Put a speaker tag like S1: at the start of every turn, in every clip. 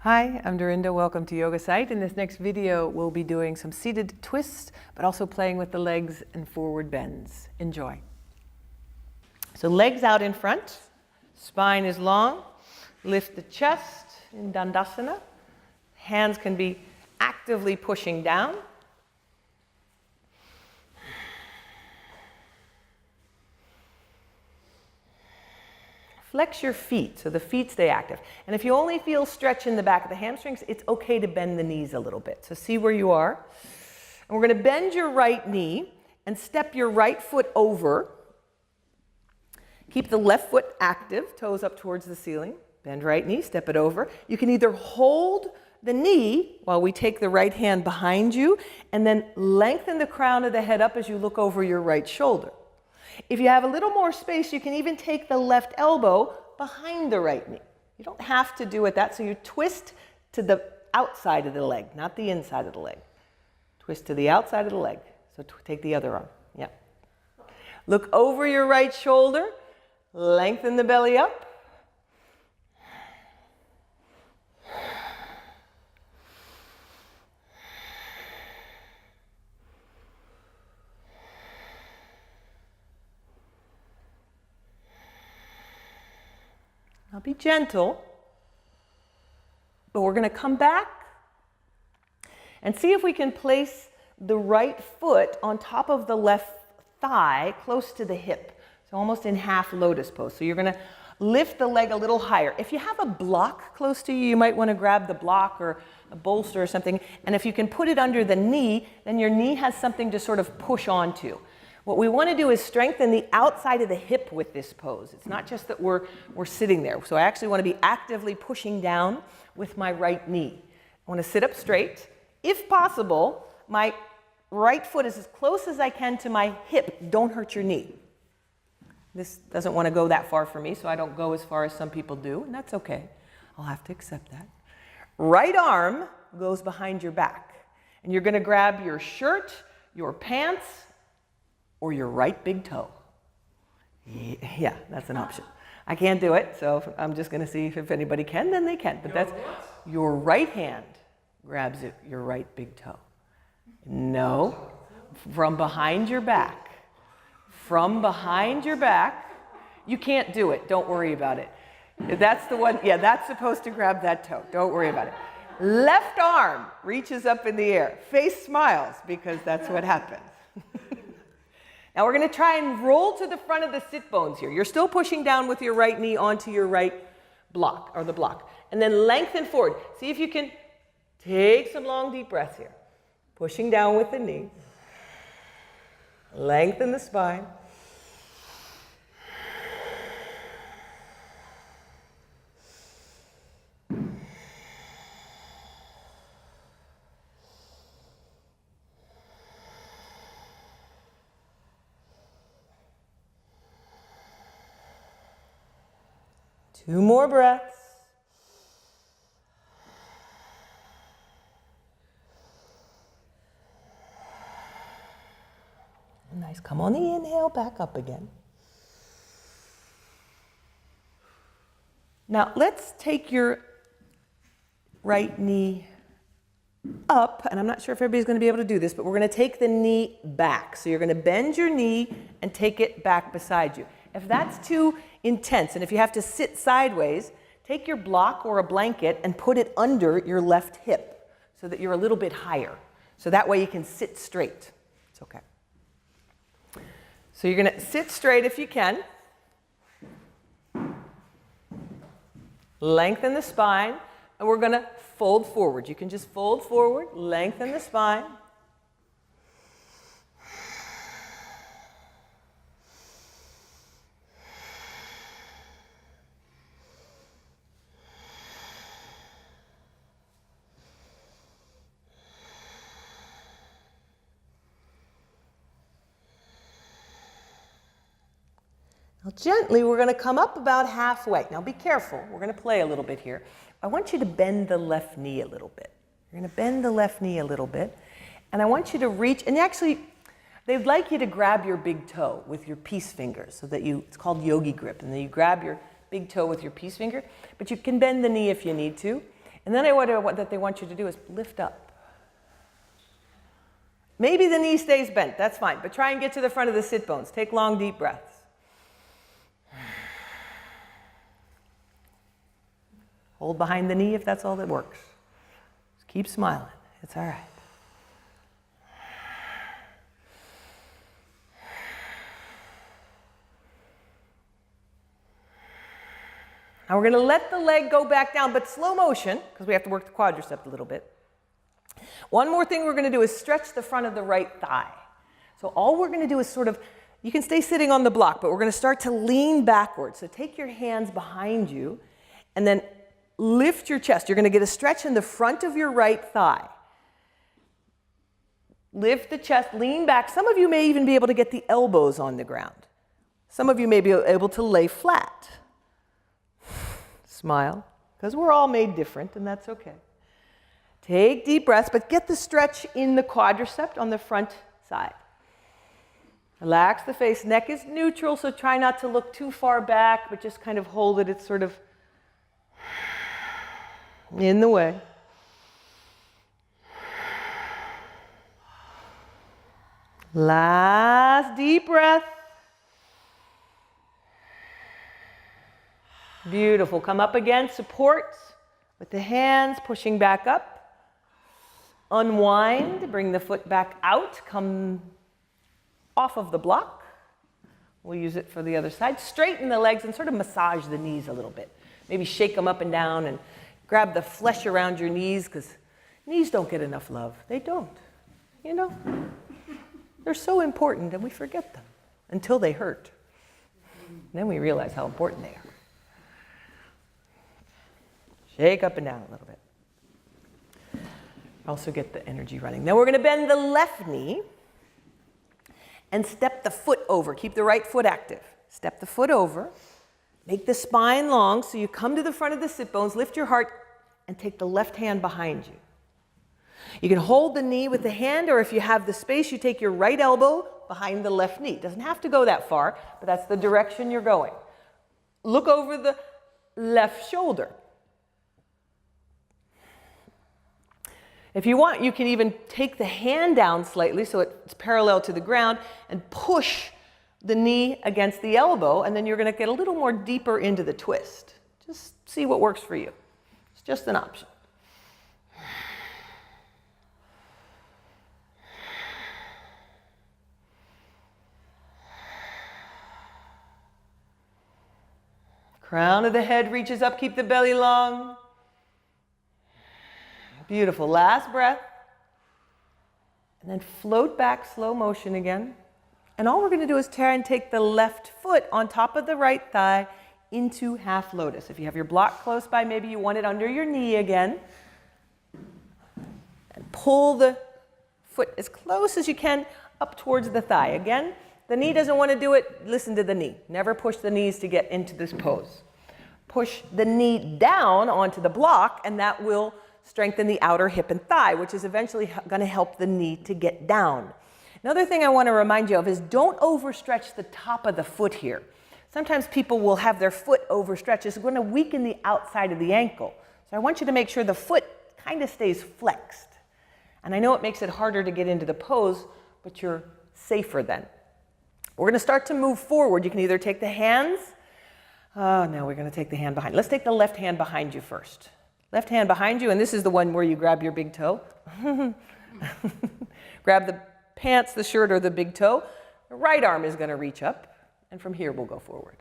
S1: Hi, I'm Dorinda. Welcome to Yogasite. In this next video, we'll be doing some seated twists, but also playing with the legs and forward bends. Enjoy. So legs out in front, spine is long, lift the chest in Dandasana. Hands can be actively pushing down. Flex your feet so the feet stay active. And if you only feel stretch in the back of the hamstrings, it's okay to bend the knees a little bit. So see where you are. And we're going to bend your right knee and step your right foot over. Keep the left foot active, toes up towards the ceiling. Bend right knee, step it over. You can either hold the knee while we take the right hand behind you and then lengthen the crown of the head up as you look over your right shoulder. If you have a little more space, you can even take the left elbow behind the right knee. You don't have to do it that, so you twist to the outside of the leg, not the inside of the leg. Twist to the outside of the leg. So take the other arm. Yeah. Look over your right shoulder, lengthen the belly up. Now be gentle, but we're going to come back and see if we can place the right foot on top of the left thigh close to the hip. So almost in half lotus pose. So you're going to lift the leg a little higher. If you have a block close to you, you might want to grab the block or a bolster or something. And if you can put it under the knee, then your knee has something to sort of push onto. What we want to do is strengthen the outside of the hip with this pose. It's not just that we're sitting there. So I actually want to be actively pushing down with my right knee. I want to sit up straight. If possible, my right foot is as close as I can to my hip. Don't hurt your knee. This doesn't want to go that far for me, so I don't go as far as some people do, and that's okay. I'll have to accept that. Right arm goes behind your back, and you're going to grab your shirt, your pants, or your right big toe. Yeah, that's an option. I can't do it, so I'm just going to see if anybody can, then they can. But that's your right hand grabs your right big toe. No, from behind your back. From behind your back. You can't do it. Don't worry about it. That's the one. Yeah, that's supposed to grab that toe. Don't worry about it. Left arm reaches up in the air. Face smiles because that's what happens. Now we're going to try and roll to the front of the sit bones here. You're still pushing down with your right knee onto your right block, or the block. And then lengthen forward. See if you can take some long deep breaths here. Pushing down with the knee. Lengthen the spine. Two more breaths. Nice. Come on the inhale, back up again. Now let's take your right knee up, and I'm not sure if everybody's going to be able to do this, but we're going to take the knee back. So you're going to bend your knee and take it back beside you. If that's too intense, and if you have to sit sideways, take your block or a blanket and put it under your left hip so that you're a little bit higher. So that way you can sit straight. It's okay. So you're going to sit straight if you can. Lengthen the spine, and we're going to fold forward. You can just fold forward, lengthen the spine. Now gently, we're going to come up about halfway. Now be careful. We're going to play a little bit here. I want you to bend the left knee a little bit. You're going to bend the left knee a little bit. And I want you to reach, and actually, they'd like you to grab your big toe with your peace fingers so that it's called yogi grip. And then you grab your big toe with your peace finger, but you can bend the knee if you need to. And then what they want you to do is lift up. Maybe the knee stays bent, that's fine, but try and get to the front of the sit bones. Take long, deep breaths. Hold behind the knee if that's all that works. Just keep smiling, it's all right. Now we're going to let the leg go back down, but slow motion, because we have to work the quadricep a little bit. One more thing we're going to do is stretch the front of the right thigh. So all we're going to do is sort of, you can stay sitting on the block, but we're going to start to lean backwards. So take your hands behind you and then lift your chest. You're going to get a stretch in the front of your right thigh. Lift the chest, lean back. Some of you may even be able to get the elbows on the ground. Some of you may be able to lay flat. Smile, because we're all made different, and that's okay. Take deep breaths, but get the stretch in the quadricep on the front side. Relax the face. Neck is neutral, so try not to look too far back, but just kind of hold it. It's sort of in the way. Last deep breath. Beautiful. Come up again, support with the hands, pushing back up. Unwind, bring the foot back out, come off of the block. We'll use it for the other side. Straighten the legs and sort of massage the knees a little bit. Maybe shake them up and down and grab the flesh around your knees, because knees don't get enough love. They don't, you know. They're so important and we forget them until they hurt. And then we realize how important they are. Shake up and down a little bit. Also get the energy running. Now we're going to bend the left knee and step the foot over. Keep the right foot active. Step the foot over. Make the spine long so you come to the front of the sit bones, lift your heart, and take the left hand behind you. You can hold the knee with the hand, or if you have the space, you take your right elbow behind the left knee. It doesn't have to go that far, but that's the direction you're going. Look over the left shoulder. If you want, you can even take the hand down slightly so it's parallel to the ground and push the knee against the elbow, and then you're going to get a little more deeper into the twist. Just see what works for you. It's just an option. Crown of the head reaches up, keep the belly long. Beautiful. Last breath. And then float back, slow motion again. And all we're going to do is try and take the left foot on top of the right thigh into half lotus. If you have your block close by, maybe you want it under your knee again. And pull the foot as close as you can up towards the thigh. Again, the knee doesn't want to do it. Listen to the knee. Never push the knees to get into this pose. Push the knee down onto the block, and that will strengthen the outer hip and thigh, which is eventually going to help the knee to get down. Another thing I want to remind you of is don't overstretch the top of the foot here. Sometimes people will have their foot overstretched. It's going to weaken the outside of the ankle. So I want you to make sure the foot kind of stays flexed. And I know it makes it harder to get into the pose, but you're safer then. We're going to start to move forward. You can either take the hands. Oh, no, we're going to take the hand behind. Let's take the left hand behind you first. Left hand behind you, and this is the one where you grab your big toe. Grab the pants, the shirt, or the big toe. The right arm is going to reach up, and from here we'll go forward.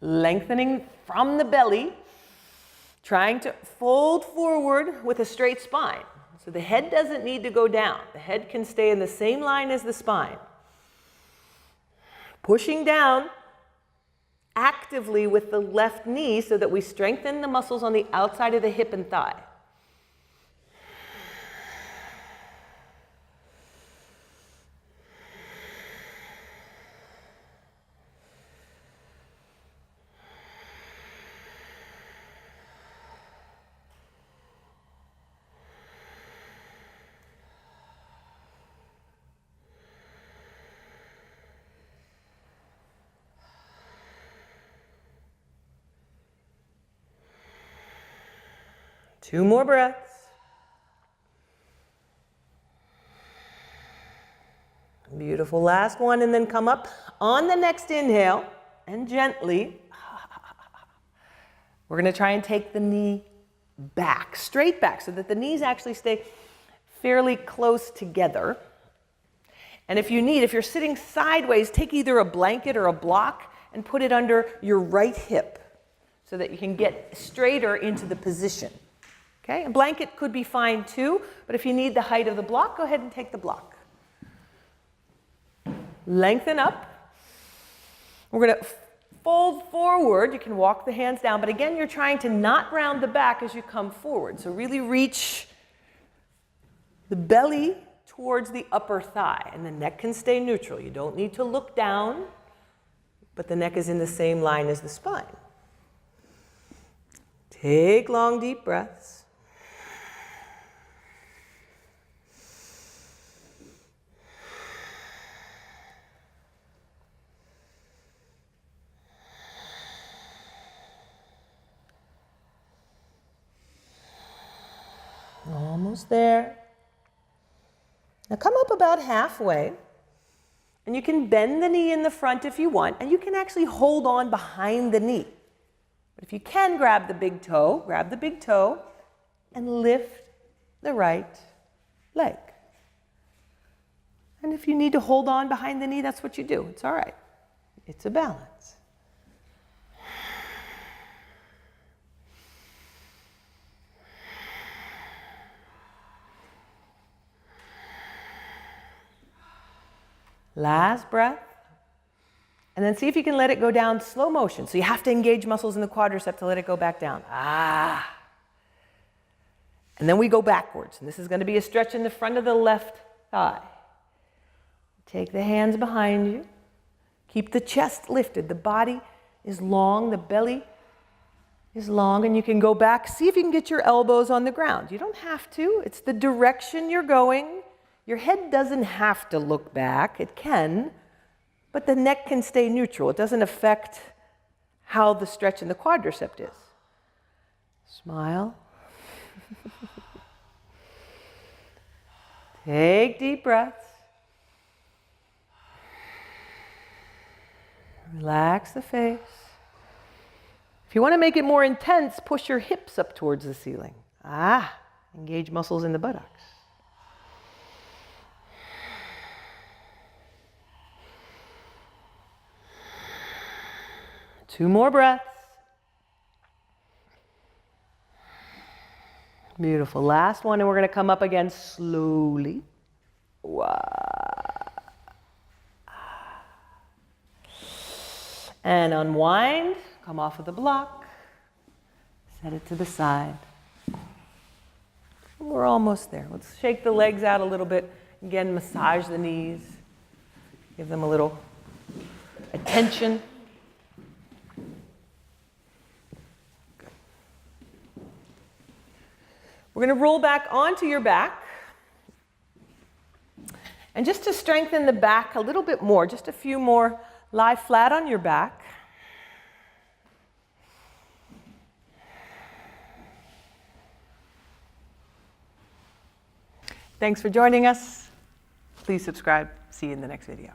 S1: Lengthening from the belly, trying to fold forward with a straight spine. So the head doesn't need to go down. The head can stay in the same line as the spine. Pushing down actively with the left knee so that we strengthen the muscles on the outside of the hip and thigh. 2 more breaths. Beautiful. Last one, and then come up on the next inhale and gently. We're going to try and take the knee back, straight back, so that the knees actually stay fairly close together. And if you need, if you're sitting sideways, take either a blanket or a block and put it under your right hip so that you can get straighter into the position. Okay? A blanket could be fine too, but if you need the height of the block, go ahead and take the block. Lengthen up. We're going to fold forward. You can walk the hands down, but again, you're trying to not round the back as you come forward. So really reach the belly towards the upper thigh, and the neck can stay neutral. You don't need to look down, but the neck is in the same line as the spine. Take long, deep breaths. Almost there. Now come up about halfway, and you can bend the knee in the front if you want, and you can actually hold on behind the knee. But if you can, grab the big toe, and lift the right leg. And if you need to hold on behind the knee, that's what you do. It's all right. It's a balance. Last breath. And then see if you can let it go down slow motion. So you have to engage muscles in the quadricep to let it go back down. And then we go backwards. And this is going to be a stretch in the front of the left thigh. Take the hands behind you. Keep the chest lifted. The body is long. The belly is long. And you can go back. See if you can get your elbows on the ground. You don't have to. It's the direction you're going. Your head doesn't have to look back. It can. But the neck can stay neutral. It doesn't affect how the stretch in the quadricep is. Smile. Take deep breaths. Relax the face. If you want to make it more intense, push your hips up towards the ceiling. Engage muscles in the buttocks. Two more breaths. Beautiful. Last one, and we're going to come up again slowly. And unwind. Come off of the block. Set it to the side. We're almost there. Let's shake the legs out a little bit. Again, massage the knees. Give them a little attention. We're going to roll back onto your back. And just to strengthen the back a little bit more, just a few more, lie flat on your back. Thanks for joining us. Please subscribe. See you in the next video.